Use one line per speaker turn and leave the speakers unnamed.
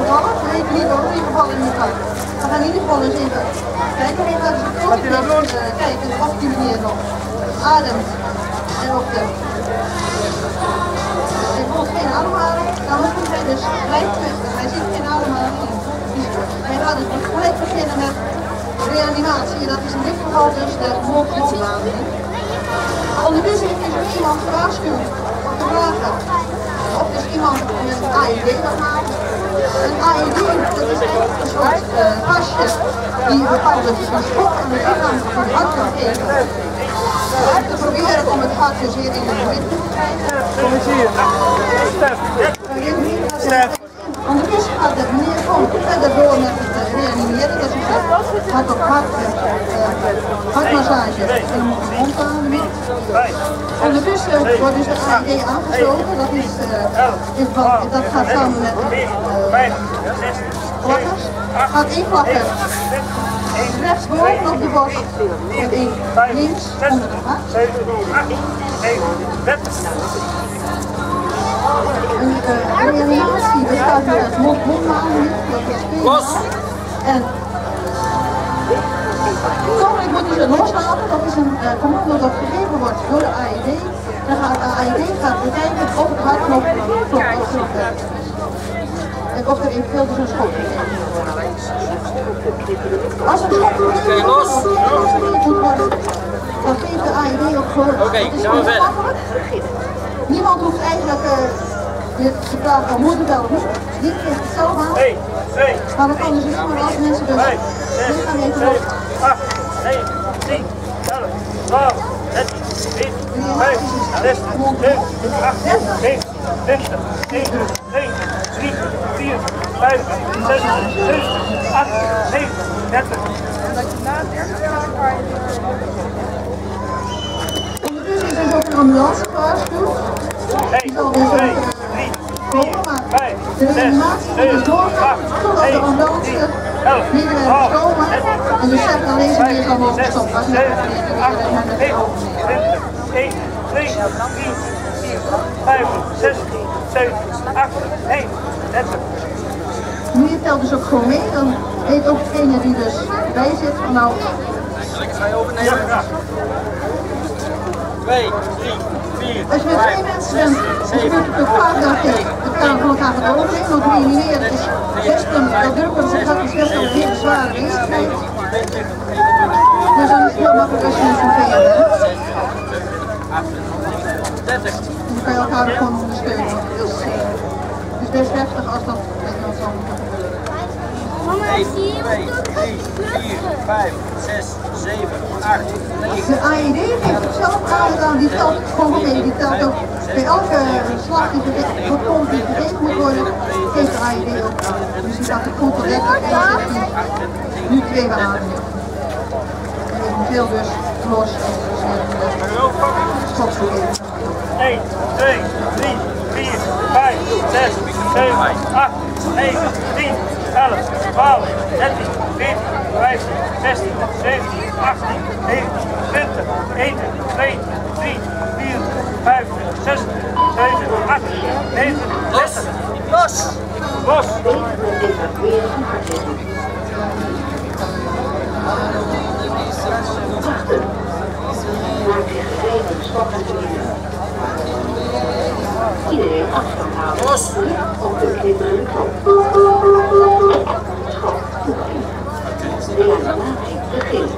gevallen. We weten niet waarom die gevallen niet gaat. We gaan in ieder geval eens even kijken. We gaan dus kijken of die meneer nog ademt en of de... Hij voelt geen ademhaling, dan moet hij dus blijven rustig. Hij ziet geen ademhaling. Hij gaat dus gelijk beginnen met reanimatie. En dat is in dit geval dus de mond-mond-beademing. Ondertussen heeft dus iemand gewaarschuwd om te vragen of dus iemand een AED wil maken. Een AED, dat is eigenlijk een soort kastje die een bepaalde schok aan het lichaam van het hart kan geven. Te proberen om het hart dus weer in de ritme te krijgen.
Kom eens hier. Stef.
Ondertussen gaat de meneer gewoon verder door met het reanimeren. Dat is dus hart op hart, hartmassage en mondbeademing. Ondertussen wordt dus het AED aangesloten. Dat gaat samen met klakkers. Gaat één klakker rechts bovenop de borst en één links onder de hart. Een reanimatie bestaat uit mond-mond-beademing, dat is 2 maal. En sommigen moeten ze loslaten, dat is een commando dat gegeven wordt door de AED. Dan gaat de AED bekijken of het hart nog klopt en of er eventueel dus een schok gegeven wordt. Als er een schok gegeven wordt, dan geeft de AED ook gewoon.
Oké, gaan we verder.
Niemand hoeft eigenlijk te vragen van moet het wel of niet. Dit geeft het zelf aan. Maar we kunnen dus maar als mensen dus dit gaan eten op.
8, 9, 10, 11, 12, 13, 14, 15, 16, 17, 18, 19, 20, 21, 22, 23, 24, 25, 26, 27, 28, 29, 30.
Ondertussen is er ook een ambulance gewaarschuwd.
1, 2, 3, 4, 5,
de reanimatie moet dus doorgaan totdat de ambulance hier weer is gekomen. En dus zeggen alleen ze weer zal mogen stoppen.
7, 8, 9, 20, 1, 2, 3, 4, 5, 6, 7, 8, 9, 30.
Nu telt dus ook gewoon mee, dan weet ook degene die dus bij zit van nou...
Ga je overnemen? 2, 3, 4,
als je met 2 mensen bent, dan gebeurt het ook vaak dat je het kan van elkaar gaat overnemen, want reanimeren is best een, dat drukken van het hart is best wel een hele zware bezigheid. Dus dan is het heel makkelijk als je met z'n tweeën bent.
30.
Dan kan je elkaar ook gewoon ondersteunen. Het is best heftig als dat met iemand zo moet gebeuren.
1, 2, 3, 4, 5, 6, 7, 8, 9.
De AED geeft het zelf aan, die telt gewoon mee. Die telt ook bij elke slag die gegeven moet worden, geeft de AED ook aan. Dus die gaat het controleren en nu 2 beademingen. En eventueel dus los en schotverkeer.
1, 2, 3, 4, 5, 6, 7, 8, 9, 10, 11, 12, 13, 14, 15, 16, 17, 18, 19, 20, 21, 22, 23, 24, 25, 26, 27, 28, 29, 30. Los! Los!
Iedereen afstand houden.
Los!
Op de kinderen top. Schot toegeven. Reanimatie begint.